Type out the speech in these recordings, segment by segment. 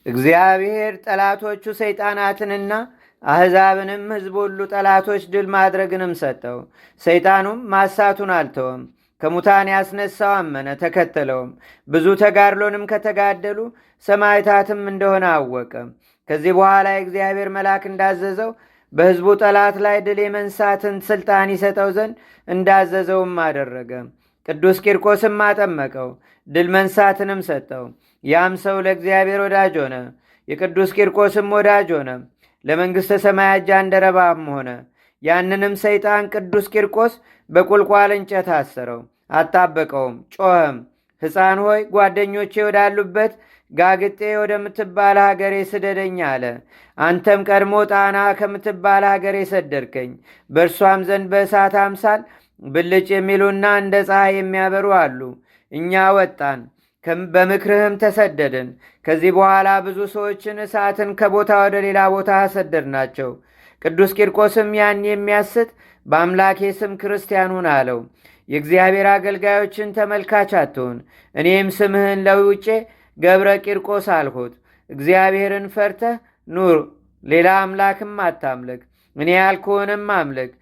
እግዚአብሔር ጠላቶቹ ሰይጣናትንና አሕዛብንም ሕዝብ ሁሉ ጠላቶች ድል ማድረግንም ሰጠው። ሰይጣኑም ማሳቱን አልተወም። ከሙታን ያስነሳው አመነ፣ ተከተለውም። ብዙ ተጋድሎንም ከተጋደሉ ሰማዕታትም እንደሆነ አወቀ። ከዚህ በኋላ የእግዚአብሔር መልአክ እንዳዘዘው በሕዝቡ ጠላት ላይ ድል የመንሳትን ሥልጣን ይሰጠው ዘንድ እንዳዘዘውም አደረገ። ቅዱስ ቂርቆስም አጠመቀው፣ ድል መንሳትንም ሰጠው። ያም ሰው ለእግዚአብሔር ወዳጅ ሆነ፣ የቅዱስ ቂርቆስም ወዳጅ ሆነ። ለመንግሥተ ሰማያት ጃንደረባም ሆነ። ያንንም ሰይጣን ቅዱስ ቂርቆስ በቁልቋል እንጨት አሰረው፣ አጣበቀውም፣ ጮኸም። ሕፃን ሆይ ጓደኞቼ ወዳሉበት ጋግጤ ወደምትባል ሀገሬ ስደደኝ አለ። አንተም ቀድሞ ጣና ከምትባል ሀገሬ ሰደድከኝ። በእርሷም ዘንድ በእሳት አምሳል ብልጭ የሚሉና እንደ ፀሐይ የሚያበሩ አሉ። እኛ ወጣን፣ በምክርህም ተሰደድን። ከዚህ በኋላ ብዙ ሰዎችን እሳትን ከቦታ ወደ ሌላ ቦታ ሰደድናቸው። ቅዱስ ቂርቆስም ያን የሚያስት በአምላኬ ስም ክርስቲያን ሁን አለው። የእግዚአብሔር አገልጋዮችን ተመልካች አትሁን። እኔም ስምህን ለውጬ ገብረ ቂርቆስ አልሁት። እግዚአብሔርን ፈርተህ ኑር፣ ሌላ አምላክም አታምልክ። እኔ ያልኩህንም አምልክ።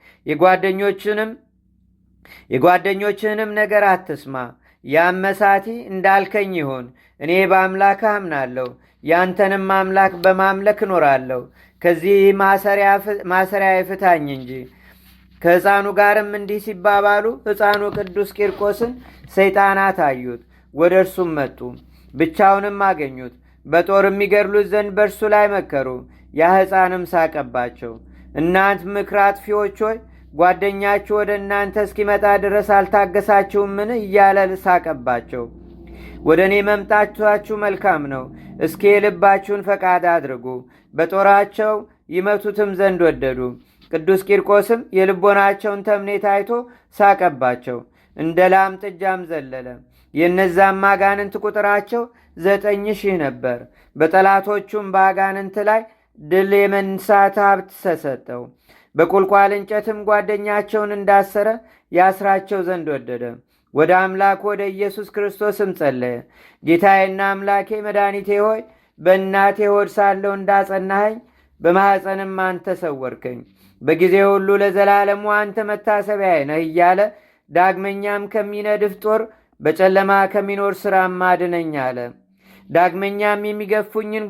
የጓደኞችህንም ነገር አትስማ። ያም መሳቲ እንዳልከኝ ይሁን። እኔ በአምላክህ አምናለሁ፣ ያንተንም አምላክ በማምለክ እኖራለሁ። ከዚህ ማሰሪያ ይፍታኝ እንጂ። ከሕፃኑ ጋርም እንዲህ ሲባባሉ ሕፃኑ ቅዱስ ቂርቆስን ሰይጣናት አዩት፣ ወደ እርሱም መጡ። ብቻውንም አገኙት። በጦር የሚገድሉት ዘንድ በእርሱ ላይ መከሩ። ያ ሕፃንም ሳቀባቸው። እናንት ምክር አጥፊዎች ሆይ ጓደኛችሁ ወደ እናንተ እስኪመጣ ድረስ አልታገሳችሁምን? እያለ ሳቀባቸው። ወደ እኔ መምጣታችሁ መልካም ነው። እስኪ የልባችሁን ፈቃድ አድርጉ። በጦራቸው ይመቱትም ዘንድ ወደዱ። ቅዱስ ቂርቆስም የልቦናቸውን ተምኔት አይቶ ሳቀባቸው። እንደ ላም ጥጃም ዘለለ። የእነዛም አጋንንት ቁጥራቸው 9,000 ነበር። በጠላቶቹም በአጋንንት ላይ ድል የመንሳት ሀብት ተሰጠው። በቁልቋል እንጨትም ጓደኛቸውን እንዳሰረ ያስራቸው ዘንድ ወደደ። ወደ አምላክ ወደ ኢየሱስ ክርስቶስም ጸለየ። ጌታዬና አምላኬ መድኃኒቴ ሆይ በእናቴ ሆድ ሳለሁ እንዳጸናኸኝ በማኅፀንም አንተ ሰወርከኝ። በጊዜ ሁሉ ለዘላለሙ አንተ መታሰቢያዬ ነህ እያለ ዳግመኛም ከሚነድፍ ጦር በጨለማ ከሚኖር ሥራም አድነኝ አለ። ዳግመኛም የሚገፉኝን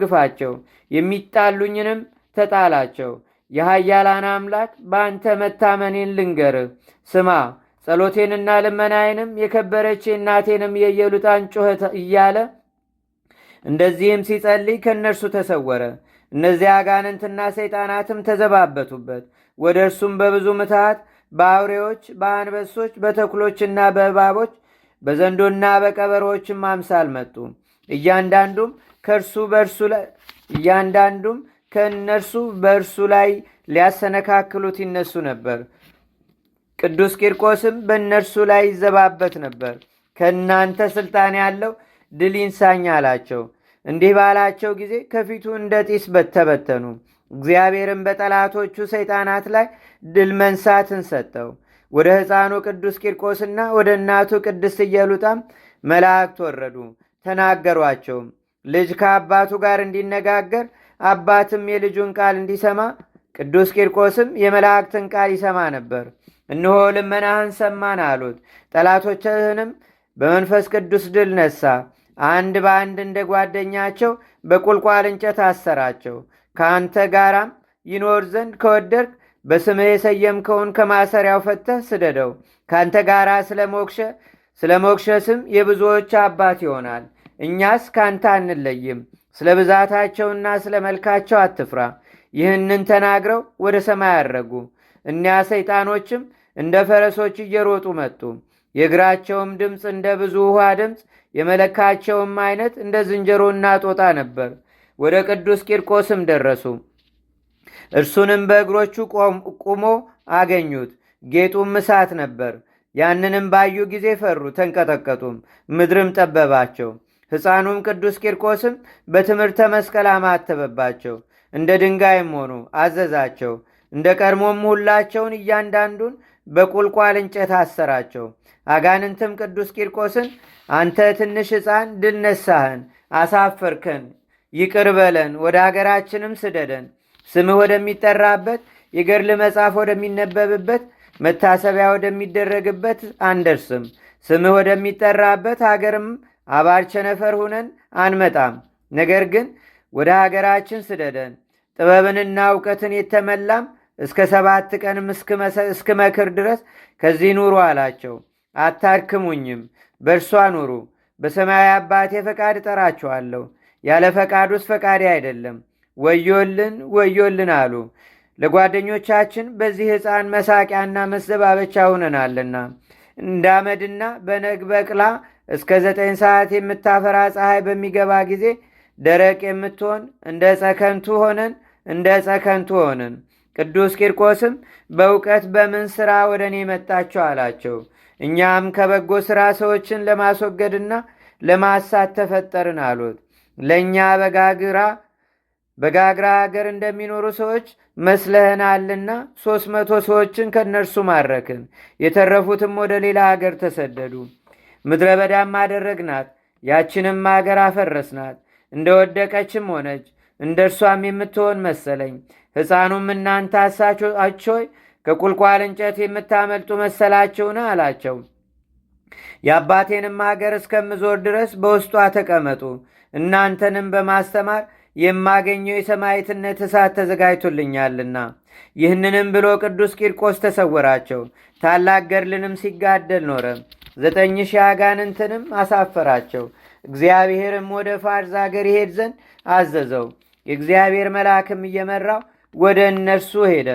ግፋቸው፣ የሚጣሉኝንም ተጣላቸው። የኃያላን አምላክ በአንተ መታመኔን ልንገርህ፣ ስማ። ጸሎቴንና ልመናዬንም የከበረች እናቴንም የኢየሉጣን ጩኸት እያለ እንደዚህም ሲጸልይ ከእነርሱ ተሰወረ። እነዚያ አጋንንትና ሰይጣናትም ተዘባበቱበት። ወደ እርሱም በብዙ ምትሃት በአውሬዎች፣ በአንበሶች፣ በተኩሎችና በእባቦች፣ በዘንዶና በቀበሮችም አምሳል መጡ። እያንዳንዱም ከእነርሱ በእርሱ ላይ ሊያሰነካክሉት ይነሱ ነበር። ቅዱስ ቂርቆስም በእነርሱ ላይ ይዘባበት ነበር። ከእናንተ ሥልጣን ያለው ድል ይንሳኝ አላቸው። እንዲህ ባላቸው ጊዜ ከፊቱ እንደ ጢስ ተበተኑ። እግዚአብሔርም በጠላቶቹ ሰይጣናት ላይ ድል መንሳትን ሰጠው። ወደ ሕፃኑ ቅዱስ ቂርቆስና ወደ እናቱ ቅድስት ኢየሉጣም መላእክት ወረዱ፣ ተናገሯቸውም። ልጅ ከአባቱ ጋር እንዲነጋገር አባትም የልጁን ቃል እንዲሰማ ቅዱስ ቂርቆስም የመላእክትን ቃል ይሰማ ነበር። እነሆ ልመናህን ሰማን አሉት። ጠላቶችህንም በመንፈስ ቅዱስ ድል ነሳ። አንድ በአንድ እንደ ጓደኛቸው በቁልቋል እንጨት አሰራቸው። ከአንተ ጋራም ይኖር ዘንድ ከወደድክ በስምህ የሰየምከውን ከማሰሪያው ፈተህ ስደደው። ከአንተ ጋር ስለ ሞክሸ ስም የብዙዎች አባት ይሆናል። እኛስ ካንተ አንለይም። ስለ ብዛታቸውና ስለ መልካቸው አትፍራ። ይህንን ተናግረው ወደ ሰማይ አረጉ። እኒያ ሰይጣኖችም እንደ ፈረሶች እየሮጡ መጡ። የእግራቸውም ድምፅ እንደ ብዙ ውሃ ድምፅ፣ የመለካቸውም አይነት እንደ ዝንጀሮና ጦጣ ነበር። ወደ ቅዱስ ቂርቆስም ደረሱ። እርሱንም በእግሮቹ ቁሞ አገኙት። ጌጡም እሳት ነበር። ያንንም ባዩ ጊዜ ፈሩ፣ ተንቀጠቀጡም፣ ምድርም ጠበባቸው። ሕፃኑም ቅዱስ ቂርቆስም በትምህርተ መስቀል አማተበባቸው፣ እንደ ድንጋይም ሆኑ፣ አዘዛቸው። እንደ ቀድሞም ሁላቸውን እያንዳንዱን በቁልቋል እንጨት አሰራቸው። አጋንንትም ቅዱስ ቂርቆስን አንተ ትንሽ ሕፃን ድል ነሳህን፣ አሳፈርከን፣ ይቅር በለን፣ ወደ አገራችንም ስደደን። ስምህ ወደሚጠራበት የገድል መጽሐፍ ወደሚነበብበት መታሰቢያ ወደሚደረግበት አንደርስም። ስምህ ወደሚጠራበት አገርም አባር ቸነፈር ሁነን አንመጣም። ነገር ግን ወደ አገራችን ስደደን፣ ጥበብንና እውቀትን የተመላም እስከ 7 ቀንም እስክመክር ድረስ ከዚህ ኑሩ አላቸው። አታድክሙኝም፣ በእርሷ ኑሩ። በሰማያዊ አባቴ ፈቃድ እጠራችኋለሁ፣ ያለ ፈቃዱስ ፈቃዴ አይደለም። ወዮልን ወዮልን አሉ። ለጓደኞቻችን በዚህ ሕፃን መሳቂያና መዘባበቻ ሁነናልና እንደ አመድና በነግ በቅላ እስከ 9 ሰዓት የምታፈራ ፀሐይ በሚገባ ጊዜ ደረቅ የምትሆን እንደ ጸከንቱ ሆነን። ቅዱስ ቂርቆስም በእውቀት በምን ሥራ ወደ እኔ መጣችሁ አላቸው። እኛም ከበጎ ሥራ ሰዎችን ለማስወገድና ለማሳት ተፈጠርን አሉት። ለእኛ በጋግራ አገር እንደሚኖሩ ሰዎች መስለህናልና 300 ሰዎችን ከእነርሱ ማረክን። የተረፉትም ወደ ሌላ አገር ተሰደዱ። ምድረ በዳም አደረግናት። ያችንም አገር አፈረስናት፣ እንደ ወደቀችም ሆነች። እንደ እርሷም የምትሆን መሰለኝ። ሕፃኑም እናንተ አሳቾች ሆይ ከቁልቋል እንጨት የምታመልጡ መሰላችሁን አላቸው። የአባቴንም አገር እስከምዞር ድረስ በውስጧ ተቀመጡ። እናንተንም በማስተማር የማገኘው የሰማዕትነት እሳት ተዘጋጅቶልኛልና። ይህንንም ብሎ ቅዱስ ቂርቆስ ተሰወራቸው። ታላቅ ገድልንም ሲጋደል ኖረ። 9,000 አጋንንትንም አሳፈራቸው። እግዚአብሔርም ወደ ፋርስ አገር ይሄድ ዘንድ አዘዘው። የእግዚአብሔር መልአክም እየመራው ወደ እነርሱ ሄደ።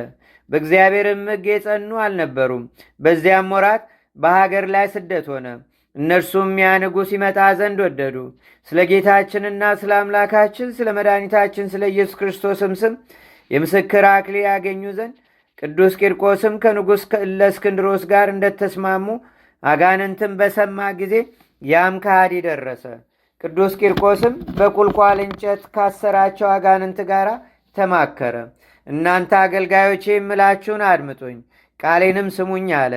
በእግዚአብሔርም ሕግ የጸኑ አልነበሩም። በዚያም ወራት በሀገር ላይ ስደት ሆነ። እነርሱም ያ ንጉሥ ይመጣ ዘንድ ወደዱ። ስለ ጌታችንና ስለ አምላካችን ስለ መድኃኒታችን ስለ ኢየሱስ ክርስቶስም ስም የምስክር አክሊል ያገኙ ዘንድ ቅዱስ ቂርቆስም ከንጉሥ ለእስክንድሮስ ጋር እንደተስማሙ አጋንንትም በሰማ ጊዜ ያም ከሃዲ ደረሰ። ቅዱስ ቂርቆስም በቁልቋል እንጨት ካሰራቸው አጋንንት ጋር ተማከረ። እናንተ አገልጋዮቼ የምላችሁን አድምጡኝ፣ ቃሌንም ስሙኝ አለ።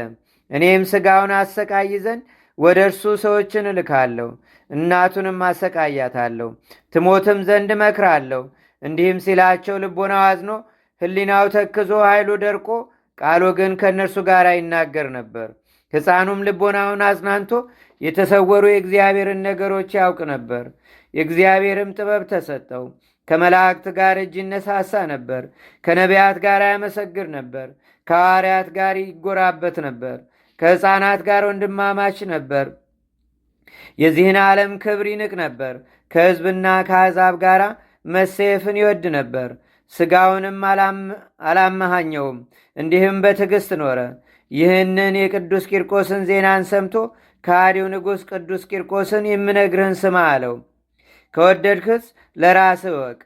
እኔም ሥጋውን አሰቃይ ዘንድ ወደ እርሱ ሰዎችን እልካለሁ፣ እናቱንም አሰቃያታለሁ፣ ትሞትም ዘንድ እመክራለሁ። እንዲህም ሲላቸው ልቦናው አዝኖ ሕሊናው ተክዞ ኃይሉ ደርቆ ቃሉ ግን ከእነርሱ ጋር ይናገር ነበር። ሕፃኑም ልቦናውን አጽናንቶ የተሰወሩ የእግዚአብሔርን ነገሮች ያውቅ ነበር። የእግዚአብሔርም ጥበብ ተሰጠው። ከመላእክት ጋር እጅ ይነሳሳ ነበር። ከነቢያት ጋር ያመሰግር ነበር። ከሐዋርያት ጋር ይጎራበት ነበር። ከሕፃናት ጋር ወንድማማች ነበር። የዚህን ዓለም ክብር ይንቅ ነበር። ከሕዝብና ከአሕዛብ ጋር መሰየፍን ይወድ ነበር። ሥጋውንም አላመሃኘውም። እንዲህም በትዕግሥት ኖረ። ይህንን የቅዱስ ቂርቆስን ዜናን ሰምቶ ከሃዲው ንጉሥ ቅዱስ ቂርቆስን የምነግርህን ስማ አለው። ከወደድክስ ለራስህ እወቅ፣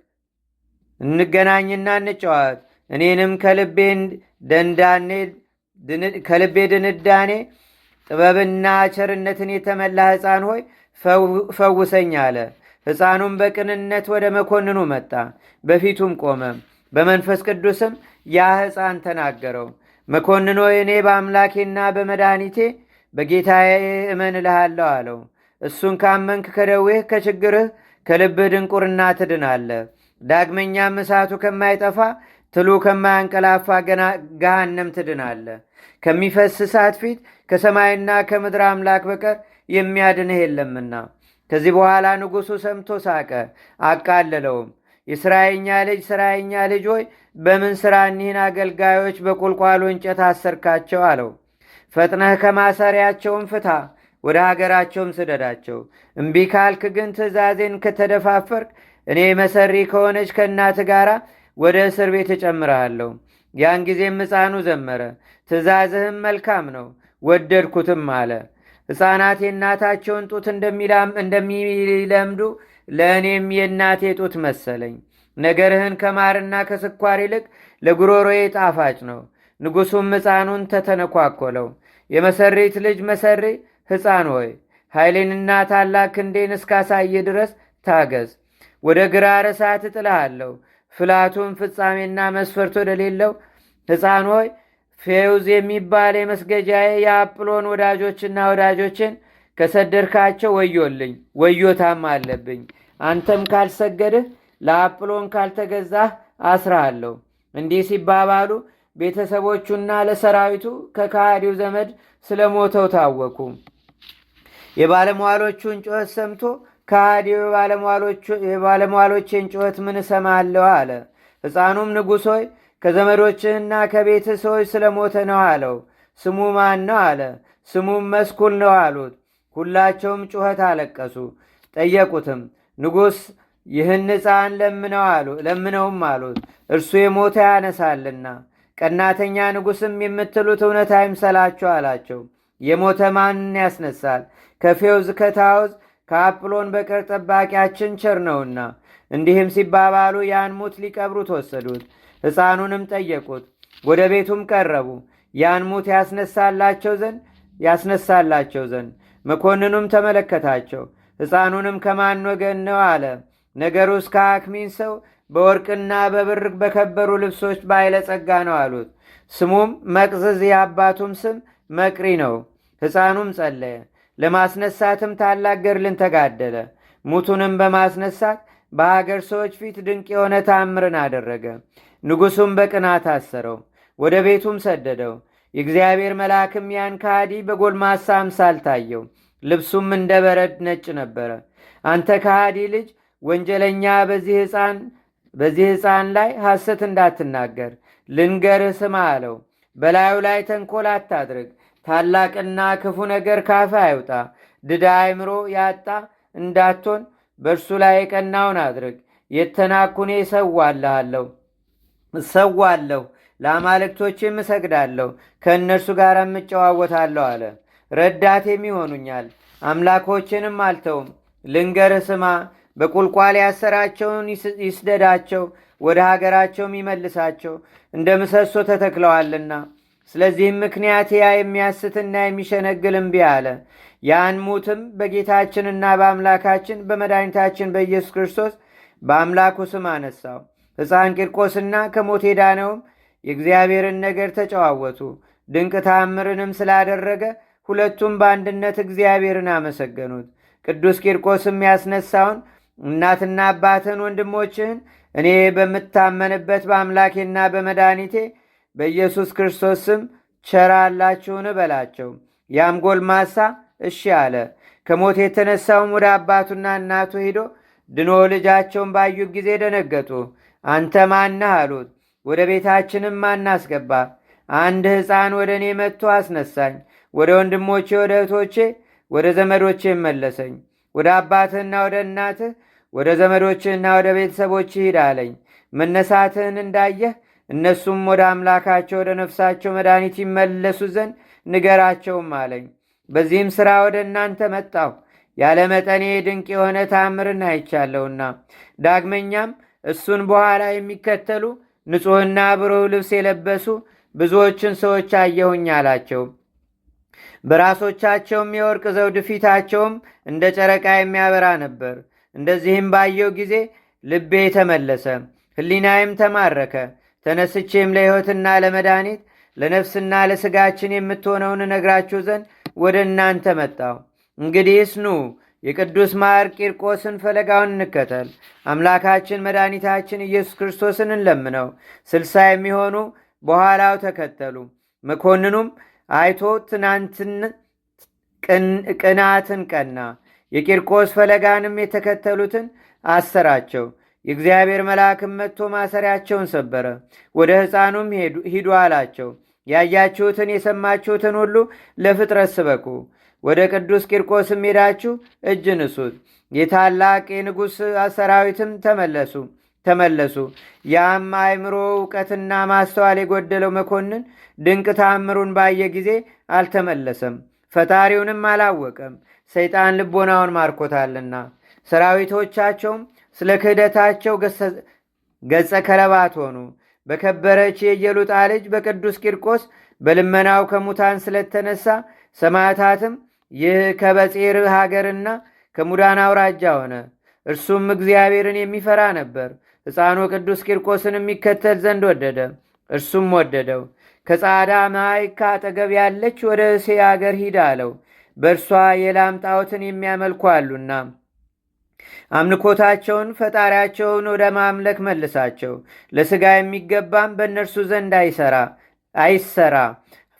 እንገናኝና እንጨዋት። እኔንም ከልቤ ድንዳኔ ጥበብና ቸርነትን የተመላ ሕፃን ሆይ ፈውሰኝ አለ። ሕፃኑም በቅንነት ወደ መኮንኑ መጣ፣ በፊቱም ቆመ። በመንፈስ ቅዱስም ያ ሕፃን ተናገረው። መኮንኖ እኔ በአምላኬና በመድኃኒቴ በጌታዬ እመን እልሃለሁ አለው። እሱን ካመንክ ከደዌህ ከችግርህ ከልብህ ድንቁርና ትድናለህ። ዳግመኛም እሳቱ ከማይጠፋ ትሉ ከማያንቀላፋ ገሃነም ትድናለህ። ከሚፈስ እሳት ፊት ከሰማይና ከምድር አምላክ በቀር የሚያድንህ የለምና። ከዚህ በኋላ ንጉሡ ሰምቶ ሳቀ፣ አቃለለውም። የሥራየኛ ልጅ ሆይ በምን ሥራ እኒህን አገልጋዮች በቁልቋሉ እንጨት አሰርካቸው አለው። ፈጥነህ ከማሰሪያቸውም ፍታ፣ ወደ ሀገራቸውም ስደዳቸው። እምቢ ካልክ ግን ትእዛዜን ከተደፋፈርክ እኔ መሰሪ ከሆነች ከእናት ጋር ወደ እስር ቤት እጨምርሃለሁ። ያን ጊዜም ሕፃኑ ዘመረ፣ ትእዛዝህም መልካም ነው ወደድኩትም አለ። ሕፃናት የእናታቸውን ጡት እንደሚለምዱ ለእኔም የእናቴ ጡት መሰለኝ። ነገርህን ከማርና ከስኳር ይልቅ ለጉሮሮዬ ጣፋጭ ነው። ንጉሡም ሕፃኑን ተተነኳኮለው። የመሰሪት ልጅ መሰሪ ሕፃን ሆይ ኃይሌንና ታላቅ ክንዴን እስካሳይ ድረስ ታገዝ። ወደ ግራር እሳት እጥልሃለሁ። ፍላቱን ፍጻሜና መስፈርት ወደሌለው ሕፃን ሆይ ፌውዝ የሚባል የመስገጃዬ የአጵሎን ወዳጆችና ወዳጆችን ከሰደድካቸው ወዮልኝ፣ ወዮታም አለብኝ። አንተም ካልሰገድህ ለአጵሎን ካልተገዛህ አስራሃለሁ። እንዲህ ሲባባሉ ቤተሰቦቹና ለሰራዊቱ ከከሃዲው ዘመድ ስለሞተው ታወኩ። የባለሟሎቹን ጩኸት ሰምቶ ከሃዲው የባለሟሎቼን ጩኸት ምን እሰማለሁ አለ። ሕፃኑም ንጉሥ ሆይ ከዘመዶችህና ከቤትህ ሰዎች ስለሞተ ነው አለው። ስሙ ማን ነው አለ። ስሙም መስኩል ነው አሉት። ሁላቸውም ጩኸት አለቀሱ። ጠየቁትም፣ ንጉሥ ይህን ሕፃን ለምነውም አሉት። እርሱ የሞተ ያነሳልና። ቀናተኛ ንጉሥም የምትሉት እውነት አይምሰላችሁ አላቸው። የሞተ ማንን ያስነሳል? ከፌውዝ ከታውዝ ከአጵሎን በቀር ጠባቂያችን ቸር ነውና። እንዲህም ሲባባሉ ያን ሙት ሊቀብሩት ወሰዱት። ሕፃኑንም ጠየቁት። ወደ ቤቱም ቀረቡ ያን ሙት ያስነሳላቸው ዘንድ። መኮንኑም ተመለከታቸው። ሕፃኑንም ከማን ወገን ነው አለ። ነገሩስ ከአክሚን ሰው በወርቅና በብር በከበሩ ልብሶች ባለጸጋ ነው አሉት። ስሙም መቅዝዝ የአባቱም ስም መቅሪ ነው። ሕፃኑም ጸለየ። ለማስነሳትም ታላቅ ገድልን ተጋደለ። ሙቱንም በማስነሳት በሀገር ሰዎች ፊት ድንቅ የሆነ ታምርን አደረገ። ንጉሡም በቅናት አሰረው፣ ወደ ቤቱም ሰደደው። የእግዚአብሔር መልአክም ያን ከሃዲ በጎልማሳ አምሳል ታየው። ልብሱም እንደ በረድ ነጭ ነበረ። አንተ ከሃዲ ልጅ ወንጀለኛ፣ በዚህ ሕፃን ላይ ሐሰት እንዳትናገር ልንገርህ ስማ አለው። በላዩ ላይ ተንኮል አታድርግ። ታላቅና ክፉ ነገር ካፍህ አይውጣ። ድዳ አእምሮ ያጣ እንዳትሆን በእርሱ ላይ የቀናውን አድርግ። የተናኩኔ እሰዋለሁ፣ ለአማልክቶችም እሰግዳለሁ፣ ከእነርሱ ጋር እጨዋወታለሁ አለ። ረዳቴም ይሆኑኛል፣ አምላኮችንም አልተውም። ልንገርህ ስማ፣ በቁልቋል ያሰራቸውን ይስደዳቸው፣ ወደ ሀገራቸውም ይመልሳቸው፣ እንደ ምሰሶ ተተክለዋልና። ስለዚህም ምክንያት ያ የሚያስትና የሚሸነግል እምቢ አለ። ያን ሙትም በጌታችንና በአምላካችን በመድኃኒታችን በኢየሱስ ክርስቶስ በአምላኩ ስም አነሳው። ሕፃን ቂርቆስና ከሞት የዳነውም የእግዚአብሔርን ነገር ተጨዋወቱ። ድንቅ ታምርንም ስላደረገ ሁለቱም በአንድነት እግዚአብሔርን አመሰገኑት። ቅዱስ ቂርቆስም ያስነሳውን እናትና አባትን ወንድሞችህን እኔ በምታመንበት በአምላኬና በመድኃኒቴ በኢየሱስ ክርስቶስ ስም ቸር አላችሁን በላቸው። ያም ጎልማሳ እሺ አለ። ከሞት የተነሳውም ወደ አባቱና እናቱ ሄዶ ድኖ ልጃቸውን ባዩት ጊዜ ደነገጡ። አንተ ማነህ አሉት። ወደ ቤታችንም ማን አስገባ? አንድ ሕፃን ወደ እኔ መጥቶ አስነሳኝ። ወደ ወንድሞቼ፣ ወደ እህቶቼ፣ ወደ ዘመዶቼ መለሰኝ። ወደ አባትህና ወደ እናትህ፣ ወደ ዘመዶችህና ወደ ቤተሰቦችህ ሂድ አለኝ። መነሳትህን እንዳየህ እነሱም ወደ አምላካቸው ወደ ነፍሳቸው መድኃኒት ይመለሱ ዘንድ ንገራቸውም አለኝ። በዚህም ሥራ ወደ እናንተ መጣሁ። ያለ መጠኔ ድንቅ የሆነ ታምርን አይቻለሁና። ዳግመኛም እሱን በኋላ የሚከተሉ ንጹሕና ብሩህ ልብስ የለበሱ ብዙዎችን ሰዎች አየሁኝ አላቸው። በራሶቻቸውም የወርቅ ዘውድ፣ ፊታቸውም እንደ ጨረቃ የሚያበራ ነበር። እንደዚህም ባየው ጊዜ ልቤ ተመለሰ፣ ሕሊናዬም ተማረከ። ተነስቼም ለሕይወትና ለመድኃኒት ለነፍስና ለሥጋችን የምትሆነውን እነግራችሁ ዘንድ ወደ እናንተ መጣሁ። እንግዲህስ ኑ የቅዱስ ማር ቂርቆስን ፈለጋውን እንከተል። አምላካችን መድኃኒታችን ኢየሱስ ክርስቶስን እንለምነው። 60 የሚሆኑ በኋላው ተከተሉ። መኮንኑም አይቶ ቅናትን ቀና። የቂርቆስ ፈለጋንም የተከተሉትን አሰራቸው። የእግዚአብሔር መልአክም መጥቶ ማሰሪያቸውን ሰበረ። ወደ ሕፃኑም ሂዱ አላቸው። ያያችሁትን የሰማችሁትን ሁሉ ለፍጥረት ስበኩ። ወደ ቅዱስ ቂርቆስም ሄዳችሁ እጅ ንሱት። የታላቅ የንጉሥ ሰራዊትም ተመለሱ። ያም አእምሮ እውቀትና ማስተዋል የጎደለው መኮንን ድንቅ ታምሩን ባየ ጊዜ አልተመለሰም፣ ፈጣሪውንም አላወቀም። ሰይጣን ልቦናውን ማርኮታልና። ሰራዊቶቻቸውም ስለ ክህደታቸው ገጸ ከለባት ሆኑ። በከበረች የኢየሉጣ ልጅ በቅዱስ ቂርቆስ በልመናው ከሙታን ስለተነሳ ሰማዕታትም ይህ ከበጼር ሀገርና ከሙዳን አውራጃ ሆነ። እርሱም እግዚአብሔርን የሚፈራ ነበር። ሕፃኑ ቅዱስ ቂርቆስን የሚከተል ዘንድ ወደደ፣ እርሱም ወደደው። ከጻዳ ማይካ አጠገብ ያለች ወደ እሴ አገር ሂድ አለው። በእርሷ የላም ጣዖትን የሚያመልኩ አሉና አምልኮታቸውን ፈጣሪያቸውን ወደ ማምለክ መልሳቸው። ለሥጋ የሚገባም በእነርሱ ዘንድ አይሰራ።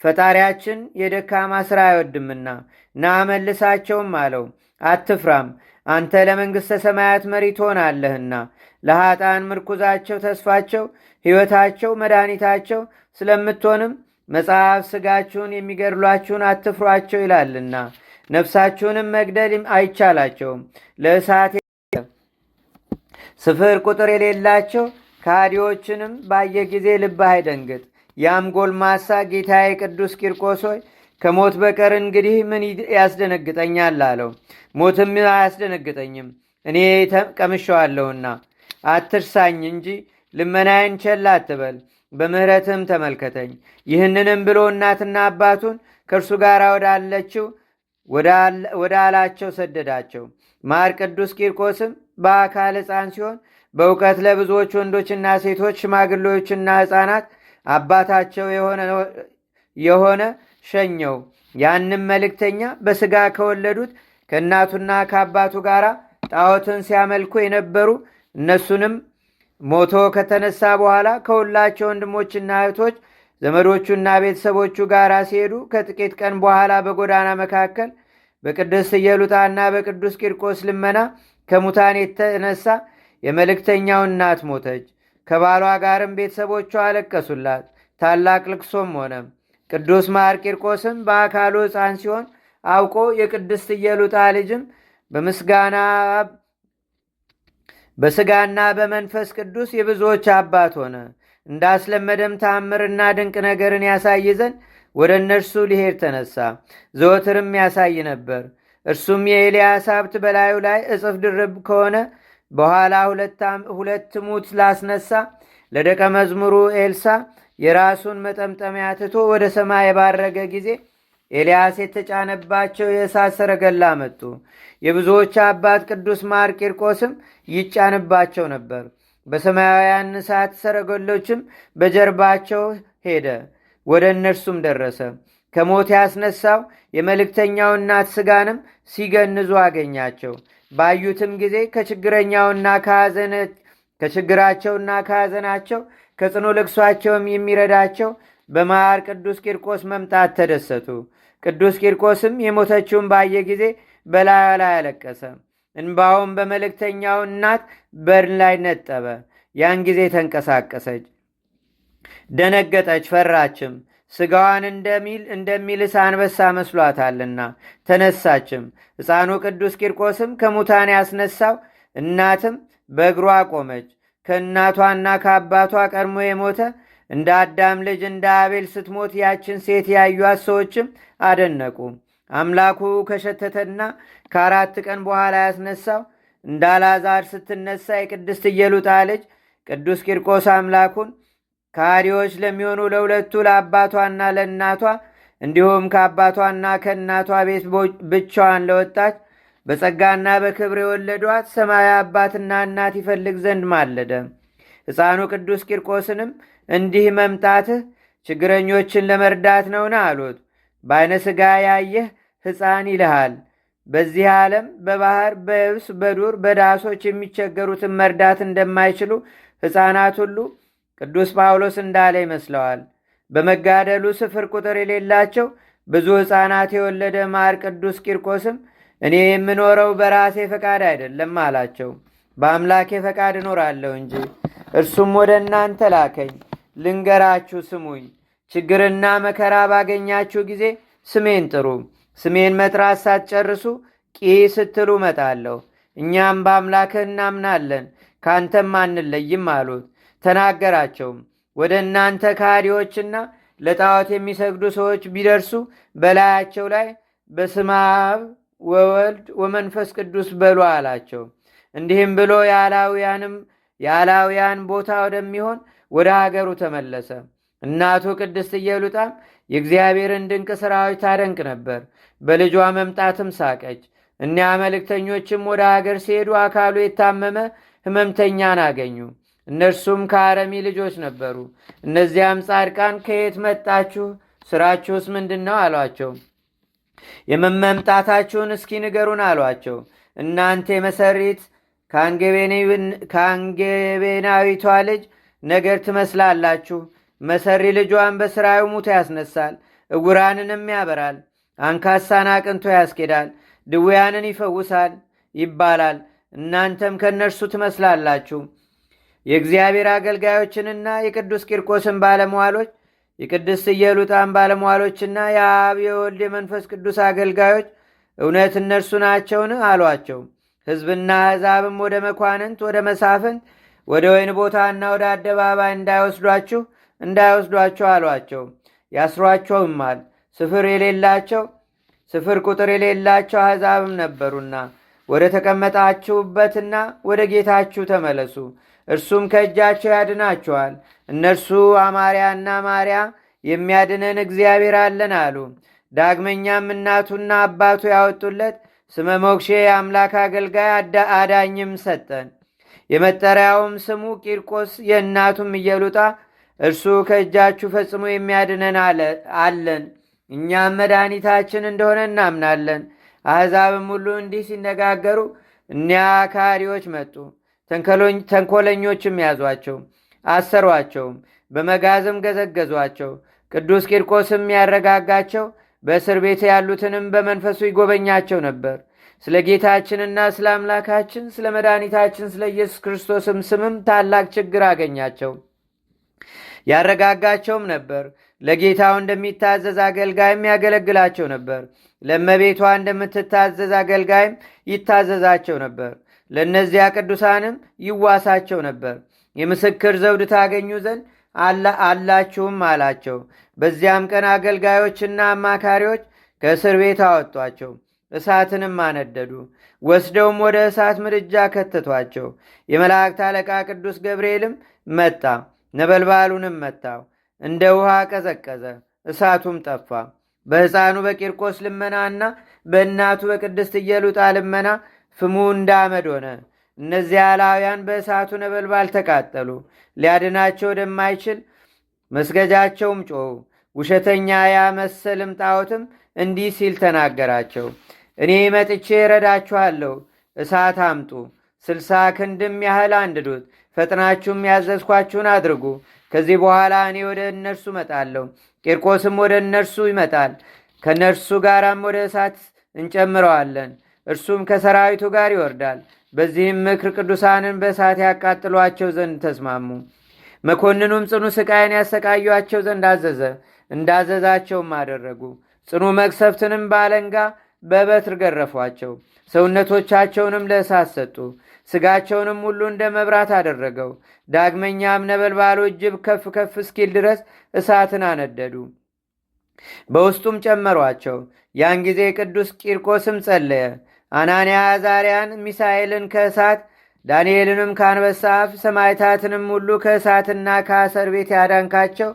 ፈጣሪያችን የደካማ ሥራ አይወድምና ና መልሳቸውም አለው። አትፍራም፣ አንተ ለመንግሥተ ሰማያት መሪ ትሆናለህና። ለኀጣን ምርኩዛቸው፣ ተስፋቸው፣ ሕይወታቸው፣ መድኃኒታቸው ስለምትሆንም መጽሐፍ ሥጋችሁን የሚገድሏችሁን አትፍሯቸው ይላልና ነፍሳችሁንም መግደል አይቻላቸውም። ለእሳት ስፍር ቁጥር የሌላቸው ከሃዲዎችንም ባየ ጊዜ ልብህ አይደንግጥ። ያም ጎልማሳ ጌታዬ ቅዱስ ቂርቆስ ሆይ ከሞት በቀር እንግዲህ ምን ያስደነግጠኛል አለው። ሞትም አያስደነግጠኝም፣ እኔ ቀምሸዋለሁና። አትርሳኝ እንጂ ልመናዬን ቸል አትበል፣ በምሕረትም ተመልከተኝ። ይህንንም ብሎ እናትና አባቱን ከእርሱ ጋር ወደ አላቸው ሰደዳቸው። ማር ቅዱስ ቂርቆስም በአካል ሕፃን ሲሆን በእውቀት ለብዙዎች ወንዶችና ሴቶች ሽማግሌዎችና ሕፃናት አባታቸው የሆነ ሸኘው። ያንም መልእክተኛ በሥጋ ከወለዱት ከእናቱና ከአባቱ ጋር ጣዖትን ሲያመልኩ የነበሩ እነሱንም ሞቶ ከተነሳ በኋላ ከሁላቸው ወንድሞችና እህቶች ዘመዶቹና ቤተሰቦቹ ጋር ሲሄዱ ከጥቂት ቀን በኋላ በጎዳና መካከል በቅድስት ኢየሉጣና በቅዱስ ቂርቆስ ልመና ከሙታን የተነሳ የመልእክተኛው እናት ሞተች። ከባሏ ጋርም ቤተሰቦቿ አለቀሱላት። ታላቅ ልቅሶም ሆነ። ቅዱስ ማር ቂርቆስም በአካሉ ሕፃን ሲሆን አውቆ የቅድስት ኢየሉጣ ልጅም በሥጋና በመንፈስ ቅዱስ የብዙዎች አባት ሆነ። እንዳስለመደም ተአምርና ድንቅ ነገርን ያሳይ ዘንድ ወደ እነርሱ ሊሄድ ተነሳ። ዘወትርም ያሳይ ነበር። እርሱም የኤልያስ ሀብት በላዩ ላይ እጥፍ ድርብ ከሆነ በኋላ ሁለት ሙት ላስነሳ ለደቀ መዝሙሩ ኤልሳ የራሱን መጠምጠሚያ ትቶ ወደ ሰማይ የባረገ ጊዜ ኤልያስ የተጫነባቸው የእሳት ሰረገላ መጡ። የብዙዎች አባት ቅዱስ ማር ቂርቆስም ይጫንባቸው ነበር። በሰማያውያን እሳት ሰረገሎችም በጀርባቸው ሄደ፣ ወደ እነርሱም ደረሰ። ከሞት ያስነሳው የመልእክተኛው እናት ሥጋንም ሲገንዙ አገኛቸው። ባዩትም ጊዜ ከችግራቸውና ከሐዘናቸው ከጽኑ ልቅሷቸውም የሚረዳቸው በማር ቅዱስ ቂርቆስ መምጣት ተደሰቱ። ቅዱስ ቂርቆስም የሞተችውን ባየ ጊዜ በላዩ ላይ አለቀሰ። እንባውም በመልእክተኛው እናት በርን ላይ ነጠበ። ያን ጊዜ ተንቀሳቀሰች፣ ደነገጠች፣ ፈራችም። ሥጋዋን እንደሚልስ አንበሳ መስሏታልና ተነሳችም። ሕፃኑ ቅዱስ ቂርቆስም ከሙታን ያስነሳው እናትም በእግሯ ቆመች። ከእናቷና ከአባቷ ቀድሞ የሞተ እንደ አዳም ልጅ እንደ አቤል ስትሞት ያችን ሴት ያዩት ሰዎችም አደነቁ። አምላኩ ከሸተተና ከ4 ቀን በኋላ ያስነሳው እንደ አልዓዛር ስትነሳ የቅድስት ኢየሉጣ ልጅ ቅዱስ ቂርቆስ አምላኩን ከሃዲዎች ለሚሆኑ ለሁለቱ ለአባቷና ለእናቷ እንዲሁም ከአባቷና ከእናቷ ቤት ብቻዋን ለወጣች በጸጋና በክብር የወለዷት ሰማያዊ አባትና እናት ይፈልግ ዘንድ ማለደ። ሕፃኑ ቅዱስ ቂርቆስንም እንዲህ መምጣትህ ችግረኞችን ለመርዳት ነውና አሉት። በዓይነ ሥጋ ያየህ ሕፃን ይልሃል። በዚህ ዓለም በባህር በየብስ በዱር በዳሶች የሚቸገሩትን መርዳት እንደማይችሉ ሕፃናት ሁሉ ቅዱስ ጳውሎስ እንዳለ ይመስለዋል። በመጋደሉ ስፍር ቁጥር የሌላቸው ብዙ ሕፃናት የወለደ ማር ቅዱስ ቂርቆስም እኔ የምኖረው በራሴ ፈቃድ አይደለም አላቸው፣ በአምላኬ ፈቃድ እኖራለሁ እንጂ። እርሱም ወደ እናንተ ላከኝ። ልንገራችሁ፣ ስሙኝ። ችግርና መከራ ባገኛችሁ ጊዜ ስሜን ጥሩ። ስሜን መጥራት ሳትጨርሱ ስትሉ እመጣለሁ። እኛም በአምላክህ እናምናለን፣ ካንተም አንለይም አሉት። ተናገራቸውም፣ ወደ እናንተ ከሃዲዎችና ለጣዖት የሚሰግዱ ሰዎች ቢደርሱ በላያቸው ላይ በስመ አብ ወወልድ ወመንፈስ ቅዱስ በሉ አላቸው። እንዲህም ብሎ የአላውያን ቦታ ወደሚሆን ወደ ሀገሩ ተመለሰ። እናቱ ቅድስት ኢየሉጣም የእግዚአብሔርን ድንቅ ሥራዎች ታደንቅ ነበር። በልጇ መምጣትም ሳቀች። እኒያ መልእክተኞችም ወደ ሀገር ሲሄዱ አካሉ የታመመ ሕመምተኛን አገኙ። እነርሱም ከአረሚ ልጆች ነበሩ። እነዚያም ጻድቃን ከየት መጣችሁ? ሥራችሁስ ምንድን ነው? አሏቸው። የመምጣታችሁን እስኪ ንገሩን አሏቸው። እናንተ የመሰሪት ከአንጌቤናዊቷ ልጅ ነገር ትመስላላችሁ። መሰሪ ልጇን በሥራዩ ሙቶ ያስነሳል፣ እውራንንም ያበራል፣ አንካሳን አቅንቶ ያስኬዳል፣ ድውያንን ይፈውሳል ይባላል። እናንተም ከእነርሱ ትመስላላችሁ። የእግዚአብሔር አገልጋዮችንና የቅዱስ ቂርቆስን ባለመዋሎች የቅድስት ኢየሉጣን ባለመዋሎችና የአብ የወልድ የመንፈስ ቅዱስ አገልጋዮች እውነት እነርሱ ናቸውን? አሏቸው። ሕዝብና አሕዛብም ወደ መኳንንት፣ ወደ መሳፍንት፣ ወደ ወይን ቦታና ወደ አደባባይ እንዳይወስዷቸው አሏቸው። ያስሯቸውማል። ስፍር ቁጥር የሌላቸው አሕዛብም ነበሩና። ወደ ተቀመጣችሁበትና ወደ ጌታችሁ ተመለሱ፣ እርሱም ከእጃቸው ያድናችኋል። እነርሱ አማርያና ማርያ የሚያድነን እግዚአብሔር አለን አሉ። ዳግመኛም እናቱና አባቱ ያወጡለት ስመ ሞክሼ የአምላክ አገልጋይ አዳኝም ሰጠን። የመጠሪያውም ስሙ ቂርቆስ የእናቱም ኢየሉጣ እርሱ ከእጃችሁ ፈጽሞ የሚያድነን አለን፣ እኛም መድኃኒታችን እንደሆነ እናምናለን። አሕዛብም ሁሉ እንዲህ ሲነጋገሩ እኒያ ካሪዎች መጡ። ተንኮለኞችም ያዟቸው፣ አሰሯቸውም፣ በመጋዝም ገዘገዟቸው። ቅዱስ ቂርቆስም ያረጋጋቸው፣ በእስር ቤት ያሉትንም በመንፈሱ ይጎበኛቸው ነበር። ስለ ጌታችንና ስለ አምላካችን ስለ መድኃኒታችን ስለ ኢየሱስ ክርስቶስም ስምም ታላቅ ችግር አገኛቸው፣ ያረጋጋቸውም ነበር። ለጌታው እንደሚታዘዝ አገልጋይም ያገለግላቸው ነበር። ለእመቤቷ እንደምትታዘዝ አገልጋይም ይታዘዛቸው ነበር። ለእነዚያ ቅዱሳንም ይዋሳቸው ነበር። የምስክር ዘውድ ታገኙ ዘንድ አላችሁም አላቸው። በዚያም ቀን አገልጋዮችና አማካሪዎች ከእስር ቤት አወጧቸው፣ እሳትንም አነደዱ። ወስደውም ወደ እሳት ምድጃ ከተቷቸው። የመላእክት አለቃ ቅዱስ ገብርኤልም መጣ፣ ነበልባሉንም መታው፣ እንደ ውሃ ቀዘቀዘ፣ እሳቱም ጠፋ። በሕፃኑ በቂርቆስ ልመናና በእናቱ በቅድስት ኢየሉጣ ልመና ፍሙ እንደ አመድ ሆነ። እነዚያ አላውያን በእሳቱ ነበልባል ተቃጠሉ። ሊያድናቸው ወደማይችል መስገጃቸውም ጮኹ። ውሸተኛ ያ መሰልም ጣዖትም እንዲህ ሲል ተናገራቸው። እኔ መጥቼ እረዳችኋለሁ፣ እሳት አምጡ፣ 60 ክንድም ያህል አንድዱት፣ ፈጥናችሁም ያዘዝኳችሁን አድርጉ። ከዚህ በኋላ እኔ ወደ እነርሱ እመጣለሁ፣ ቂርቆስም ወደ እነርሱ ይመጣል። ከእነርሱ ጋራም ወደ እሳት እንጨምረዋለን፣ እርሱም ከሰራዊቱ ጋር ይወርዳል። በዚህም ምክር ቅዱሳንን በእሳት ያቃጥሏቸው ዘንድ ተስማሙ። መኮንኑም ጽኑ ስቃይን ያሰቃዩአቸው ዘንድ አዘዘ። እንዳዘዛቸውም አደረጉ። ጽኑ መቅሰፍትንም በአለንጋ በበትር ገረፏቸው። ሰውነቶቻቸውንም ለእሳት ሰጡ። ስጋቸውንም ሁሉ እንደ መብራት አደረገው። ዳግመኛም ነበልባሉ እጅግ ከፍ ከፍ እስኪል ድረስ እሳትን አነደዱ፣ በውስጡም ጨመሯቸው። ያን ጊዜ ቅዱስ ቂርቆስም ጸለየ። አናንያ፣ አዛርያን፣ ሚሳኤልን ከእሳት ዳንኤልንም ከአንበሳ አፍ ሰማዕታትንም ሁሉ ከእሳትና ከአሰር ቤት ያዳንካቸው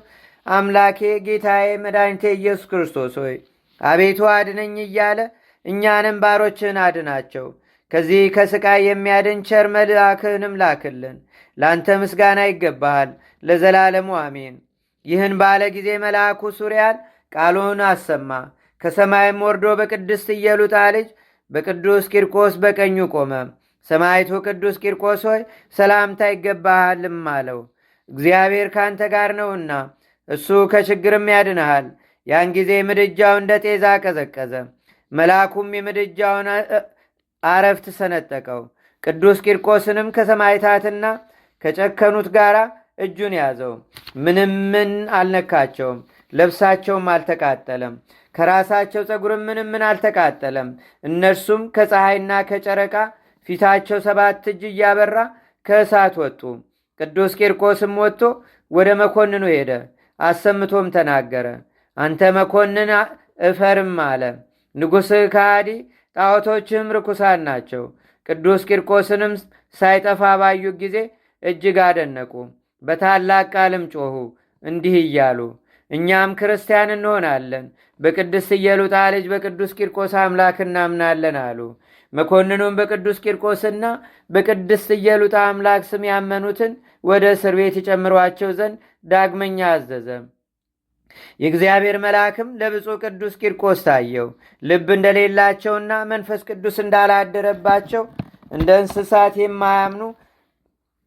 አምላኬ ጌታዬ መድኃኒቴ ኢየሱስ ክርስቶስ ሆይ አቤቱ አድነኝ እያለ እኛንም ባሮችህን አድናቸው። ከዚህ ከስቃይ የሚያድን ቸር መልአክህንም ላክልን። ለአንተ ምስጋና ይገባሃል ለዘላለሙ አሜን። ይህን ባለ ጊዜ መልአኩ ሱሪያል ቃሉን አሰማ። ከሰማይም ወርዶ በቅድስት ኢየሉጣ ልጅ በቅዱስ ቂርቆስ በቀኙ ቆመ። ሰማይቱ ቅዱስ ቂርቆስ ሆይ ሰላምታ ይገባሃልም አለው። እግዚአብሔር ካንተ ጋር ነውና እሱ ከችግርም ያድንሃል። ያን ጊዜ ምድጃው እንደ ጤዛ ቀዘቀዘ። መልአኩም የምድጃውን አረፍት ሰነጠቀው። ቅዱስ ቂርቆስንም ከሰማይታትና ከጨከኑት ጋር እጁን ያዘው። ምን አልነካቸውም፣ ልብሳቸውም አልተቃጠለም፣ ከራሳቸው ፀጉርም ምን አልተቃጠለም። እነርሱም ከፀሐይና ከጨረቃ ፊታቸው 7 እጅ እያበራ ከእሳት ወጡ። ቅዱስ ቂርቆስም ወጥቶ ወደ መኮንኑ ሄደ፣ አሰምቶም ተናገረ። አንተ መኮንን እፈርም አለ። ንጉሥህ ከሃዲ፣ ጣዖቶችህም ርኩሳን ናቸው። ቅዱስ ቂርቆስንም ሳይጠፋ ባዩ ጊዜ እጅግ አደነቁ። በታላቅ ቃልም ጮኹ እንዲህ እያሉ እኛም ክርስቲያን እንሆናለን፣ በቅድስት ኢየሉጣ ልጅ በቅዱስ ቂርቆስ አምላክ እናምናለን አሉ። መኮንኑም በቅዱስ ቂርቆስና በቅድስት ኢየሉጣ አምላክ ስም ያመኑትን ወደ እስር ቤት ይጨምሯቸው ዘንድ ዳግመኛ አዘዘ። የእግዚአብሔር መልአክም ለብፁዕ ቅዱስ ቂርቆስ ታየው። ልብ እንደሌላቸውና መንፈስ ቅዱስ እንዳላደረባቸው እንደ እንስሳት የማያምኑ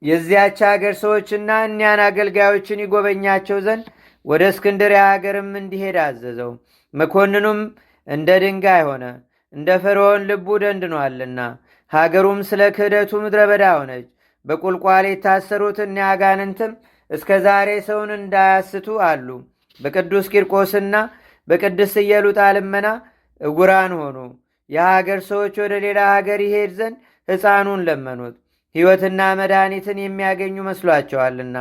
የዚያች አገር ሰዎችና እኒያን አገልጋዮችን ይጎበኛቸው ዘንድ ወደ እስክንድርያ ሀገርም እንዲሄድ አዘዘው። መኮንኑም እንደ ድንጋይ ሆነ፣ እንደ ፈርዖን ልቡ ደንድኗልና። ሀገሩም ስለ ክህደቱ ምድረ በዳ ሆነች። በቁልቋል የታሰሩት እኒያ አጋንንትም እስከ ዛሬ ሰውን እንዳያስቱ አሉ። በቅዱስ ቂርቆስና በቅድስት ኢየሉጣ ልመና እጉራን ሆኑ። የሀገር ሰዎች ወደ ሌላ ሀገር ይሄድ ዘንድ ሕፃኑን ለመኑት። ሕይወትና መድኃኒትን የሚያገኙ መስሏቸዋልና።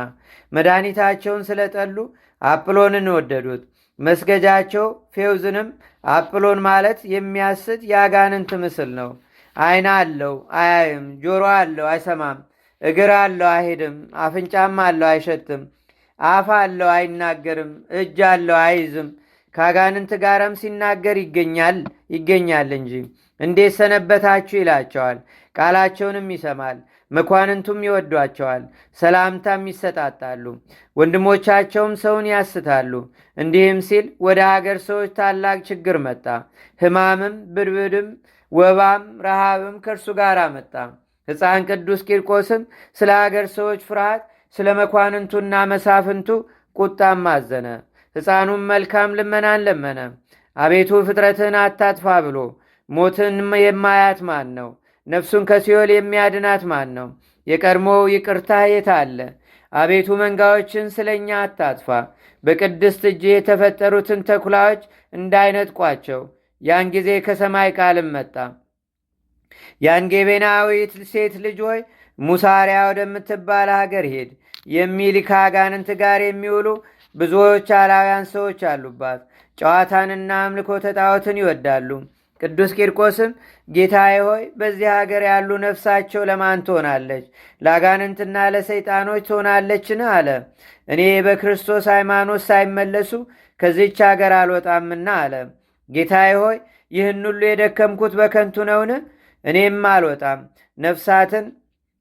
መድኃኒታቸውን ስለጠሉ አጵሎንን ወደዱት። መስገጃቸው ፌውዝንም፣ አጵሎን ማለት የሚያስት የአጋንንት ምስል ነው። ዓይን አለው አያይም፣ ጆሮ አለው አይሰማም፣ እግር አለው አይሄድም፣ አፍንጫም አለው አይሸትም፣ አፍ አለው አይናገርም፣ እጅ አለው አይዝም። ከአጋንንት ጋርም ሲናገር ይገኛል እንጂ። እንዴት ሰነበታችሁ ይላቸዋል። ቃላቸውንም ይሰማል። መኳንንቱም ይወዷቸዋል፣ ሰላምታም ይሰጣጣሉ። ወንድሞቻቸውም ሰውን ያስታሉ። እንዲህም ሲል ወደ ሀገር ሰዎች ታላቅ ችግር መጣ። ሕማምም፣ ብድብድም፣ ወባም፣ ረሃብም ከእርሱ ጋር መጣ። ሕፃን ቅዱስ ቂርቆስም ስለ ሀገር ሰዎች ፍርሃት፣ ስለ መኳንንቱና መሳፍንቱ ቁጣም አዘነ። ሕፃኑም መልካም ልመናን ለመነ። አቤቱ ፍጥረትህን አታጥፋ ብሎ ሞትን የማያት ማን ነው? ነፍሱን ከሲኦል የሚያድናት ማን ነው? የቀድሞው ይቅርታ የት አለ? አቤቱ መንጋዎችን ስለ እኛ አታጥፋ። በቅድስት እጅ የተፈጠሩትን ተኩላዎች እንዳይነጥቋቸው። ያን ጊዜ ከሰማይ ቃልም መጣ። የአንጌቤናዊት ሴት ልጅ ሆይ ሙሳሪያ ወደምትባል ሀገር ሄድ የሚል ከአጋንንት ጋር የሚውሉ ብዙዎች አላውያን ሰዎች አሉባት። ጨዋታንና አምልኮተ ጣዖትን ይወዳሉ። ቅዱስ ቂርቆስም ጌታዬ ሆይ በዚህ ሀገር ያሉ ነፍሳቸው ለማን ትሆናለች? ለአጋንንትና ለሰይጣኖች ትሆናለችን? አለ። እኔ በክርስቶስ ሃይማኖት ሳይመለሱ ከዚች ሀገር አልወጣምና አለ። ጌታዬ ሆይ ይህን ሁሉ የደከምኩት በከንቱ ነውን? እኔም አልወጣም።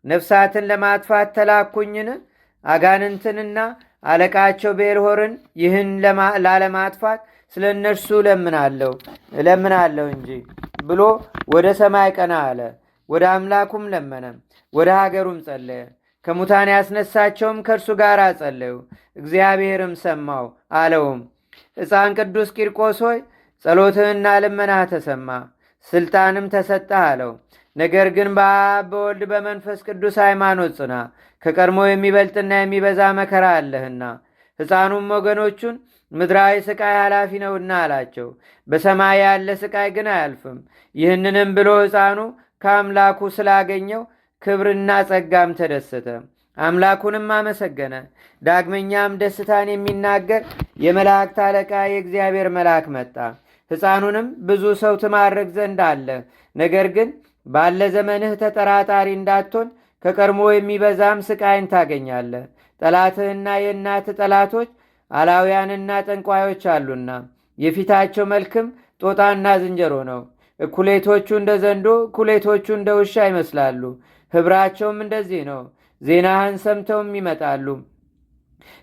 ነፍሳትን ለማጥፋት ተላኩኝን? አጋንንትንና አለቃቸው ቤልሆርን ይህን ላለማጥፋት ስለ እነርሱ እለምናለሁ እንጂ ብሎ ወደ ሰማይ ቀና አለ። ወደ አምላኩም ለመነ። ወደ ሀገሩም ጸለየ። ከሙታን ያስነሳቸውም ከእርሱ ጋር ጸለዩ። እግዚአብሔርም ሰማው አለውም፣ ሕፃን ቅዱስ ቂርቆስ ሆይ ጸሎትህና ልመናህ ተሰማ፣ ስልጣንም ተሰጠህ አለው። ነገር ግን በአብ በወልድ በመንፈስ ቅዱስ ሃይማኖት ጽና፣ ከቀድሞ የሚበልጥና የሚበዛ መከራ አለህና። ሕፃኑም ወገኖቹን ምድራዊ ስቃይ ኃላፊ ነውና አላቸው። በሰማይ ያለ ስቃይ ግን አያልፍም። ይህንንም ብሎ ሕፃኑ ከአምላኩ ስላገኘው ክብርና ጸጋም ተደሰተ። አምላኩንም አመሰገነ። ዳግመኛም ደስታን የሚናገር የመላእክት አለቃ የእግዚአብሔር መልአክ መጣ። ሕፃኑንም ብዙ ሰው ትማርክ ዘንድ አለ፣ ነገር ግን ባለ ዘመንህ ተጠራጣሪ እንዳትሆን ከቀድሞ የሚበዛም ስቃይን ታገኛለህ። ጠላትህና የእናት ጠላቶች አላውያንና ጠንቋዮች አሉና የፊታቸው መልክም ጦጣና ዝንጀሮ ነው። እኩሌቶቹ እንደ ዘንዶ፣ እኩሌቶቹ እንደ ውሻ ይመስላሉ። ኅብራቸውም እንደዚህ ነው። ዜናህን ሰምተውም ይመጣሉ።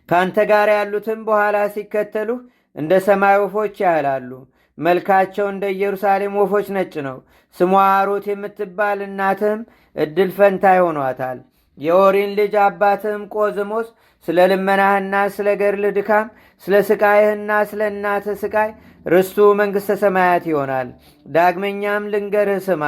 ካንተ ጋር ያሉትም በኋላ ሲከተሉህ እንደ ሰማይ ወፎች ያህላሉ። መልካቸው እንደ ኢየሩሳሌም ወፎች ነጭ ነው። ስሟ ሩት የምትባል እናትህም እድል ፈንታ ይሆኗታል። የኦሪን ልጅ አባትህም ቆዝሞስ ስለ ልመናህና ስለ ገድልህ ድካም፣ ስለ ስቃይህና ስለ እናትህ ስቃይ ርስቱ መንግሥተ ሰማያት ይሆናል። ዳግመኛም ልንገርህ ስማ፣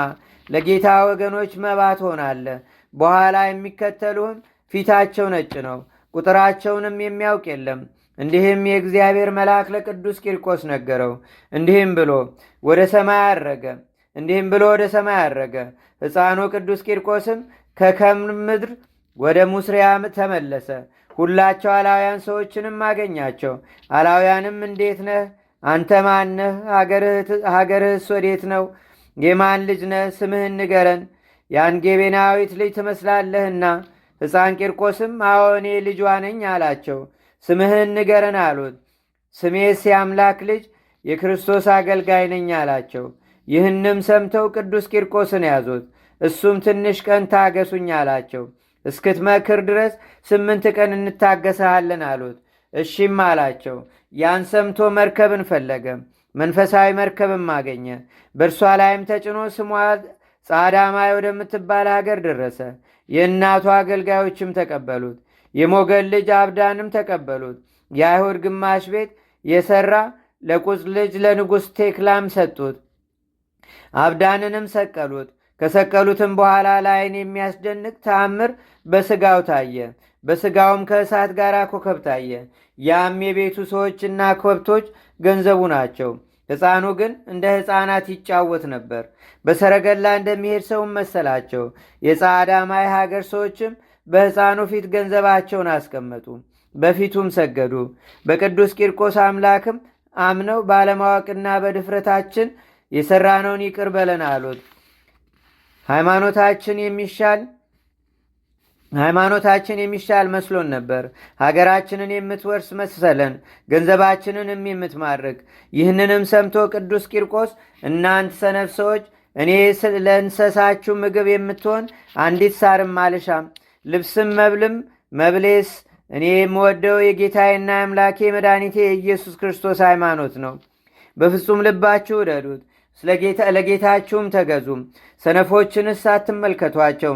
ለጌታ ወገኖች መባ ትሆናለህ። በኋላ የሚከተሉህም ፊታቸው ነጭ ነው፣ ቁጥራቸውንም የሚያውቅ የለም። እንዲህም የእግዚአብሔር መልአክ ለቅዱስ ቂርቆስ ነገረው። እንዲህም ብሎ ወደ ሰማይ አረገ። ሕፃኑ ቅዱስ ቂርቆስም ከከምር ምድር ወደ ሙስሪያ ተመለሰ። ሁላቸው አላውያን ሰዎችንም አገኛቸው። አላውያንም እንዴት ነህ? አንተ ማን ነህ? ሀገርህስ ወዴት ነው? የማን ልጅ ነህ? ስምህን ንገረን፣ የአንጌቤናዊት ልጅ ትመስላለህና። ሕፃን ቂርቆስም አዎ እኔ ልጇ ነኝ አላቸው። ስምህን ንገረን አሉት። ስሜስ የአምላክ ልጅ የክርስቶስ አገልጋይ ነኝ አላቸው። ይህንም ሰምተው ቅዱስ ቂርቆስን ያዙት። እሱም ትንሽ ቀን ታገሱኝ አላቸው። እስክትመክር ድረስ 8 ቀን እንታገሰሃለን አሉት። እሺም አላቸው። ያን ሰምቶ መርከብን ፈለገ። መንፈሳዊ መርከብም አገኘ። በእርሷ ላይም ተጭኖ ስሟ ጻዳ ማይ ወደምትባል ሀገር ደረሰ። የእናቱ አገልጋዮችም ተቀበሉት። የሞገድ ልጅ አብዳንም ተቀበሉት። የአይሁድ ግማሽ ቤት የሠራ ለቁጽ ልጅ ለንጉሥ ቴክላም ሰጡት። አብዳንንም ሰቀሉት። ከሰቀሉትም በኋላ ለዓይን የሚያስደንቅ ተአምር በሥጋው ታየ። በሥጋውም ከእሳት ጋር ኮከብ ታየ። ያም የቤቱ ሰዎችና ከብቶች ገንዘቡ ናቸው። ሕፃኑ ግን እንደ ሕፃናት ይጫወት ነበር። በሰረገላ እንደሚሄድ ሰውም መሰላቸው። የጻዕዳ ማይ ሀገር ሰዎችም በሕፃኑ ፊት ገንዘባቸውን አስቀመጡ፣ በፊቱም ሰገዱ። በቅዱስ ቂርቆስ አምላክም አምነው ባለማወቅና በድፍረታችን የሠራነውን ይቅር በለን አሉት። ሃይማኖታችን የሚሻል መስሎን ነበር። ሀገራችንን የምትወርስ መሰለን፣ ገንዘባችንንም የምትማርክ። ይህንንም ሰምቶ ቅዱስ ቂርቆስ እናንት ሰነፍ ሰዎች፣ እኔ ለእንሰሳችሁ ምግብ የምትሆን አንዲት ሳርም አልሻም፣ ልብስም መብሌስ እኔ የምወደው የጌታዬና የአምላኬ መድኃኒቴ የኢየሱስ ክርስቶስ ሃይማኖት ነው። በፍጹም ልባችሁ ውደዱት፣ ለጌታችሁም ተገዙም። ሰነፎችንስ አትመልከቷቸው።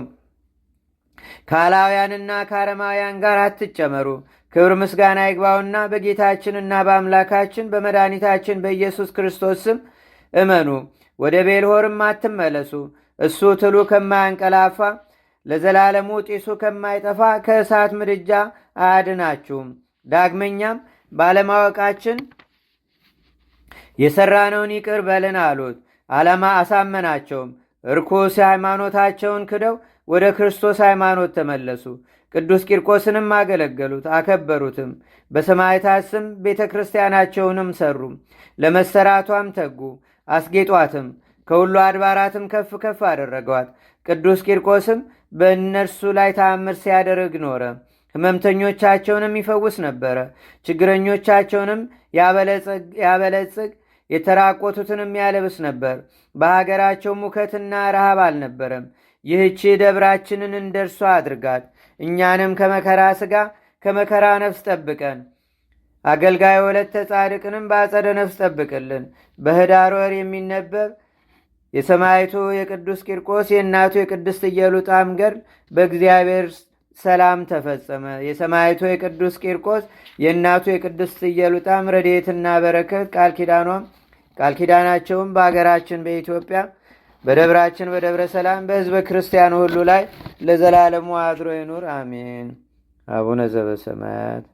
ካላውያንና ከአረማውያን ጋር አትጨመሩ። ክብር ምስጋና ይግባውና በጌታችንና በአምላካችን በመድኃኒታችን በኢየሱስ ክርስቶስ ስም እመኑ። ወደ ቤልሆርም አትመለሱ። እሱ ትሉ ከማያንቀላፋ ለዘላለሙ ጢሱ ከማይጠፋ ከእሳት ምድጃ አያድናችሁም። ዳግመኛም ባለማወቃችን የሠራነውን ይቅር በልን አሉት። ዓላማ አሳመናቸውም። ርኩስ ሃይማኖታቸውን ክደው ወደ ክርስቶስ ሃይማኖት ተመለሱ። ቅዱስ ቂርቆስንም አገለገሉት፣ አከበሩትም። በሰማዕታት ስም ቤተ ክርስቲያናቸውንም ሰሩ። ለመሰራቷም ተጉ፣ አስጌጧትም። ከሁሉ አድባራትም ከፍ ከፍ አደረገዋት። ቅዱስ ቂርቆስም በእነርሱ ላይ ተአምር ሲያደርግ ኖረ። ሕመምተኞቻቸውንም ይፈውስ ነበረ። ችግረኞቻቸውንም ያበለጽግ፣ የተራቆቱትንም ያለብስ ነበር። በሀገራቸው ሙከትና ረሃብ አልነበረም። ይህቺ ደብራችንን እንደርሷ አድርጋት፣ እኛንም ከመከራ ሥጋ ከመከራ ነፍስ ጠብቀን። አገልጋይ ወለተ ጻድቅንም በአጸደ ነፍስ ጠብቅልን። በኅዳር ወር የሚነበብ የሰማይቱ የቅዱስ ቂርቆስ የእናቱ የቅድስት ኢየሉጣም ገድል በእግዚአብሔር ሰላም ተፈጸመ። የሰማይቱ የቅዱስ ቂርቆስ የእናቱ የቅድስት ኢየሉጣም ረድኤትና በረከት ቃል ኪዳናቸውም በአገራችን በኢትዮጵያ በደብራችን በደብረ ሰላም በሕዝበ ክርስቲያኑ ሁሉ ላይ ለዘላለሙ አድሮ ይኑር፣ አሜን። አቡነ ዘበሰማያት